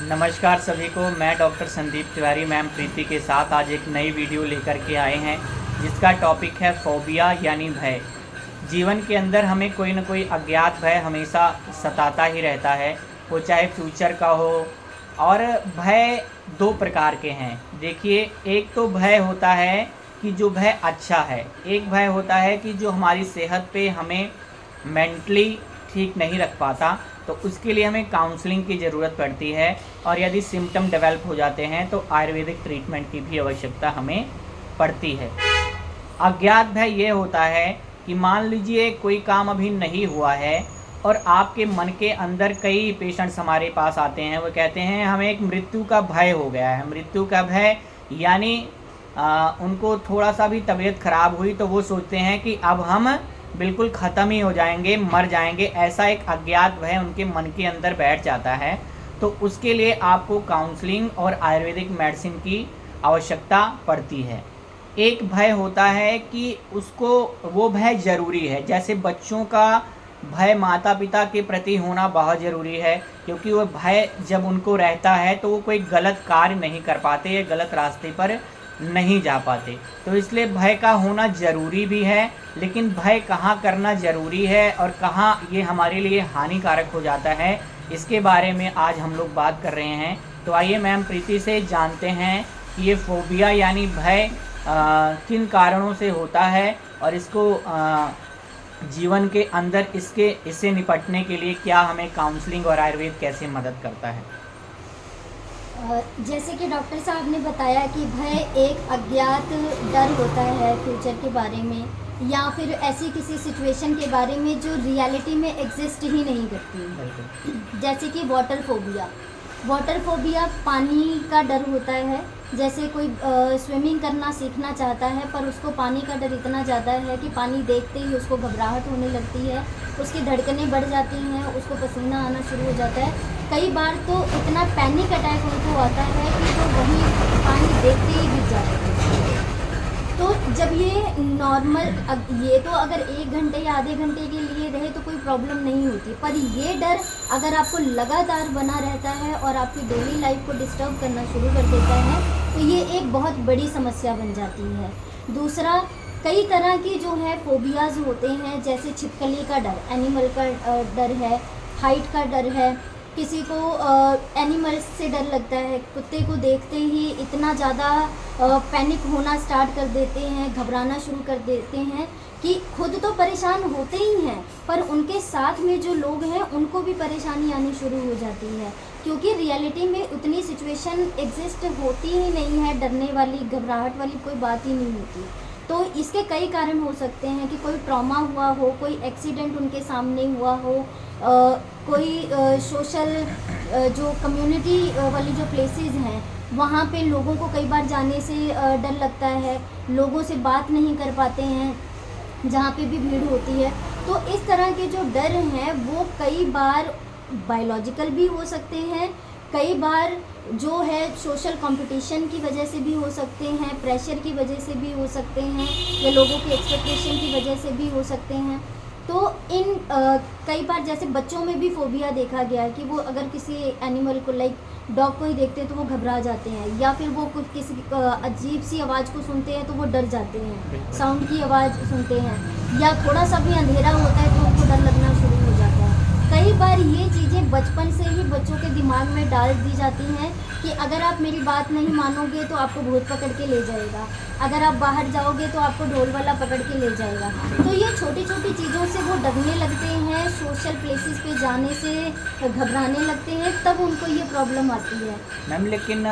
नमस्कार सभी को। मैं डॉक्टर संदीप तिवारी मैम प्रीति के साथ आज एक नई वीडियो लेकर के आए हैं जिसका टॉपिक है फोबिया यानी भय। जीवन के अंदर हमें कोई ना कोई अज्ञात भय हमेशा सताता ही रहता है, वो चाहे फ्यूचर का हो। और भय दो प्रकार के हैं। देखिए, एक तो भय होता है कि जो भय अच्छा है, एक भय होता है कि जो हमारी सेहत पे हमें मेंटली ठीक नहीं रख पाता, तो उसके लिए हमें काउंसलिंग की ज़रूरत पड़ती है। और यदि सिम्टम डेवलप हो जाते हैं तो आयुर्वेदिक ट्रीटमेंट की भी आवश्यकता हमें पड़ती है। अज्ञात भय ये होता है कि मान लीजिए कोई काम अभी नहीं हुआ है और आपके मन के अंदर कई पेशेंट्स हमारे पास आते हैं, वो कहते हैं हमें एक मृत्यु का भय हो गया है। मृत्यु का भय यानी उनको थोड़ा सा भी तबीयत खराब हुई तो वो सोचते हैं कि अब हम बिल्कुल ख़त्म ही हो जाएंगे, मर जाएंगे। ऐसा एक अज्ञात भय उनके मन के अंदर बैठ जाता है। तो उसके लिए आपको काउंसलिंग और आयुर्वेदिक मेडिसिन की आवश्यकता पड़ती है। एक भय होता है कि उसको वो भय ज़रूरी है, जैसे बच्चों का भय माता पिता के प्रति होना बहुत ज़रूरी है, क्योंकि वो भय जब उनको रहता है तो वो कोई गलत कार्य नहीं कर पाते या गलत रास्ते पर नहीं जा पाते। तो इसलिए भय का होना ज़रूरी भी है, लेकिन भय कहाँ करना ज़रूरी है और कहाँ ये हमारे लिए हानिकारक हो जाता है, इसके बारे में आज हम लोग बात कर रहे हैं। तो आइए मैम प्रीति से जानते हैं कि ये फोबिया यानी भय किन कारणों से होता है और इसको जीवन के अंदर इससे निपटने के लिए क्या हमें काउंसलिंग और आयुर्वेद कैसे मदद करता है। जैसे कि डॉक्टर साहब ने बताया कि भय एक अज्ञात डर होता है फ्यूचर के बारे में या फिर ऐसी किसी सिचुएशन के बारे में जो रियलिटी में एग्जिस्ट ही नहीं करती। जैसे कि वाटर फोबिया पानी का डर होता है। जैसे कोई स्विमिंग करना सीखना चाहता है पर उसको पानी का डर इतना ज़्यादा है कि पानी देखते ही उसको घबराहट होने लगती है, उसकी धड़कनें बढ़ जाती हैं, उसको पसीना आना शुरू हो जाता है। कई बार तो इतना पैनिक अटैक उनको आता है कि वो वहीं पानी देखते ही गिर जाते हैं। तो जब ये नॉर्मल, ये तो अगर 1 घंटे या आधे घंटे के लिए रहे तो कोई प्रॉब्लम नहीं होती, पर ये डर अगर आपको लगातार बना रहता है और आपकी डेली लाइफ को डिस्टर्ब करना शुरू कर देता है तो ये एक बहुत बड़ी समस्या बन जाती है। दूसरा, कई तरह की जो है फोबियाज़ होते हैं, जैसे छिपकली का डर, एनिमल का डर है, हाइट का डर है। किसी को एनिमल्स से डर लगता है, कुत्ते को देखते ही इतना ज़्यादा पैनिक होना स्टार्ट कर देते हैं, घबराना शुरू कर देते हैं कि खुद तो परेशान होते ही हैं पर उनके साथ में जो लोग हैं उनको भी परेशानी आनी शुरू हो जाती है, क्योंकि रियलिटी में उतनी सिचुएशन एग्जिस्ट होती ही नहीं है। डरने वाली, घबराहट वाली कोई बात ही नहीं होती। तो इसके कई कारण हो सकते हैं कि कोई ट्रॉमा हुआ हो, कोई एक्सीडेंट उनके सामने हुआ हो, कोई सोशल जो कम्युनिटी वाली जो प्लेसेस हैं वहाँ पे लोगों को कई बार जाने से डर लगता है, लोगों से बात नहीं कर पाते हैं जहाँ पे भी भीड़ होती है। तो इस तरह के जो डर हैं वो कई बार बायोलॉजिकल भी हो सकते हैं, कई बार जो है सोशल कंपटीशन की वजह से भी हो सकते हैं, प्रेशर की वजह से भी हो सकते हैं या लोगों की एक्सपेक्टेशन की वजह से भी हो सकते हैं। तो इन कई बार जैसे बच्चों में भी फोबिया देखा गया है कि वो अगर किसी एनिमल को, लाइक डॉग को ही देखते हैं तो वो घबरा जाते हैं, या फिर वो कुछ किसी अजीब सी आवाज़ को सुनते हैं तो वो डर जाते हैं, साउंड की आवाज़ सुनते हैं, या थोड़ा सा भी अंधेरा होता है तो उनको डर लगना शुरू हो जाता है। कई बार ये चीज़ें बचपन से ही बच्चों के दिमाग में डाल दी जाती हैं कि अगर आप मेरी बात नहीं मानोगे तो आपको भूत पकड़ के ले जाएगा, अगर आप बाहर जाओगे तो आपको ढोल वाला पकड़ के ले जाएगा। तो ये छोटी छोटी चीज़ों से वो डरने लगते हैं, सोशल प्लेसेस पे जाने से घबराने लगते हैं, तब उनको ये प्रॉब्लम आती है। मैम लेकिन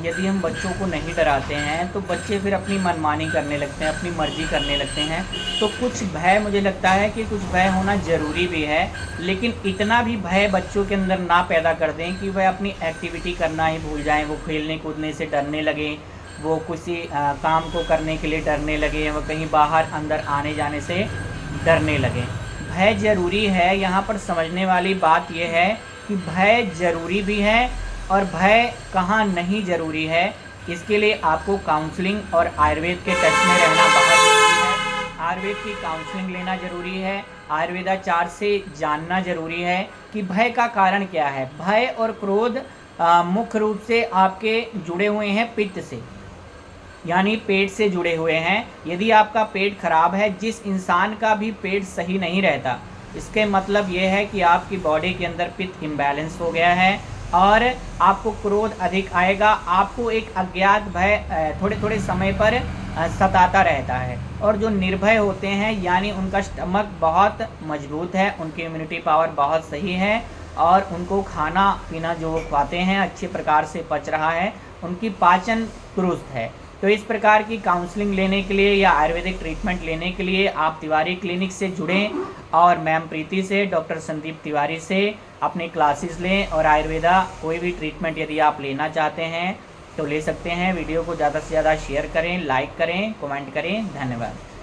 यदि हम बच्चों को नहीं डराते हैं तो बच्चे फिर अपनी मनमानी करने लगते हैं, अपनी मर्जी करने लगते हैं। तो कुछ भय, मुझे लगता है कि कुछ भय होना ज़रूरी भी है, लेकिन इतना भी भय बच्चों के अंदर ना पैदा कर दें कि वह अपनी एक्टिविटी करना ही भूल जाएं, वो खेलने कूदने से डरने लगें, वो किसी काम को करने के लिए डरने लगे, वो कहीं बाहर अंदर आने जाने से डरने लगे। भय ज़रूरी है। यहाँ पर समझने वाली बात यह है कि भय ज़रूरी भी है और भय कहाँ नहीं ज़रूरी है। इसके लिए आपको काउंसलिंग और आयुर्वेद के टच में रहना बहुत ज़रूरी है। आयुर्वेद की काउंसलिंग लेना ज़रूरी है, आयुर्वेदाचार्य से जानना ज़रूरी है कि भय का कारण क्या है। भय और क्रोध मुख्य रूप से आपके जुड़े हुए हैं पित्त से, यानी पेट से जुड़े हुए हैं। यदि आपका पेट खराब है, जिस इंसान का भी पेट सही नहीं रहता, इसके मतलब ये है कि आपकी बॉडी के अंदर पित्त इम्बैलेंस हो गया है और आपको क्रोध अधिक आएगा। आपको एक अज्ञात भय थोड़े थोड़े समय पर सताता रहता है। और जो निर्भय होते हैं, यानी उनका स्टमक बहुत मजबूत है, उनकी इम्यूनिटी पावर बहुत सही है और उनको खाना पीना जो खाते हैं अच्छे प्रकार से पच रहा है, उनकी पाचन दुरुस्त है। तो इस प्रकार की काउंसलिंग लेने के लिए या आयुर्वेदिक ट्रीटमेंट लेने के लिए आप तिवारी क्लिनिक से जुड़ें और मैम प्रीति से, डॉक्टर संदीप तिवारी से अपनी क्लासेस लें और आयुर्वेदा कोई भी ट्रीटमेंट यदि आप लेना चाहते हैं तो ले सकते हैं। वीडियो को ज़्यादा से ज़्यादा शेयर करें, लाइक करें, कमेंट करें। धन्यवाद।